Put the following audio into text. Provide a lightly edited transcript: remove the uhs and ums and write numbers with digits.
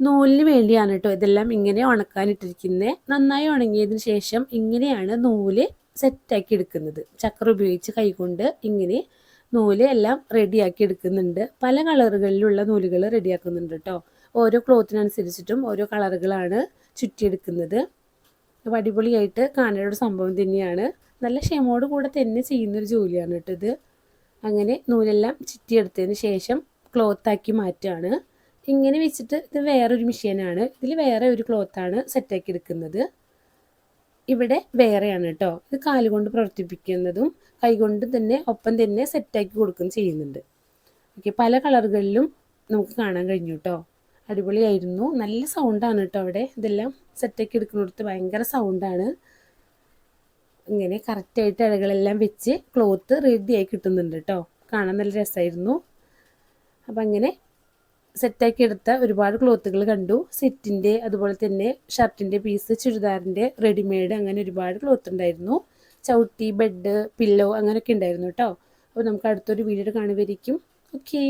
നൂലിന് വേണ്ടിയാണ് കേട്ടോ ഇതെല്ലാം ഇങ്ങനെ ഉണക്കാനിട്ടിരിക്കുന്നത്. നന്നായി ഉണങ്ങിയതിന് ശേഷം ഇങ്ങനെയാണ് നൂല് സെറ്റാക്കി എടുക്കുന്നത്. ചക്ര ഉപയോഗിച്ച് കൈകൊണ്ട് ഇങ്ങനെ നൂല് എല്ലാം റെഡിയാക്കി എടുക്കുന്നുണ്ട്. പല കളറുകളിലുള്ള നൂലുകൾ റെഡിയാക്കുന്നുണ്ട് കേട്ടോ. ഓരോ ക്ലോത്തിനനുസരിച്ചിട്ടും ഓരോ കളറുകളാണ് ചുറ്റിയെടുക്കുന്നത്. അപ്പോൾ അടിപൊളിയായിട്ട് കാണേണ്ട ഒരു സംഭവം തന്നെയാണ്. നല്ല ക്ഷമയോട് കൂടെ തന്നെ ചെയ്യുന്നൊരു ജോലിയാണ് കേട്ടോ ഇത്. അങ്ങനെ നൂലെല്ലാം ചുറ്റിയെടുത്തതിന് ശേഷം ക്ലോത്താക്കി മാറ്റുകയാണ്. ഇങ്ങനെ വെച്ചിട്ട് ഇത് വേറൊരു മെഷീനാണ്. ഇതിൽ വേറെ ഒരു ക്ലോത്താണ് സെറ്റാക്കി എടുക്കുന്നത്. ഇവിടെ വേറെയാണ് കേട്ടോ. ഇത് കാലുകൊണ്ട് പ്രവർത്തിപ്പിക്കുന്നതും കൈകൊണ്ട് തന്നെ ഒപ്പം തന്നെ സെറ്റാക്കി കൊടുക്കുകയും ചെയ്യുന്നുണ്ട്. ഓക്കെ, പല കളറുകളിലും നമുക്ക് കാണാൻ കഴിഞ്ഞു കേട്ടോ. അടിപൊളിയായിരുന്നു. നല്ല സൗണ്ടാണ് കേട്ടോ അവിടെ. ഇതെല്ലാം സെറ്റാക്കി എടുക്കുന്നിടത്ത് ഭയങ്കര സൗണ്ടാണ്. ഇങ്ങനെ കറക്റ്റായിട്ട് ഇഴകളെല്ലാം വെച്ച് ക്ലോത്ത് റെഡിയായി കിട്ടുന്നുണ്ട് കേട്ടോ. കാണാൻ നല്ല രസമായിരുന്നു. അപ്പം അങ്ങനെ സെറ്റാക്കി എടുത്ത ഒരുപാട് ക്ലോത്തുകൾ കണ്ടു. സെറ്റിൻ്റെ, അതുപോലെ തന്നെ ഷർട്ടിൻ്റെ പീസ്, ചുരിദാറിൻ്റെ റെഡിമെയ്ഡ്, അങ്ങനെ ഒരുപാട് ക്ലോത്ത് ഉണ്ടായിരുന്നു. ചവിട്ടി, ബെഡ്, പില്ലോ അങ്ങനെയൊക്കെ ഉണ്ടായിരുന്നു കേട്ടോ. അപ്പോൾ നമുക്ക് അടുത്തൊരു വീഡിയോ കാണുമായിരിക്കും. ഓക്കേ.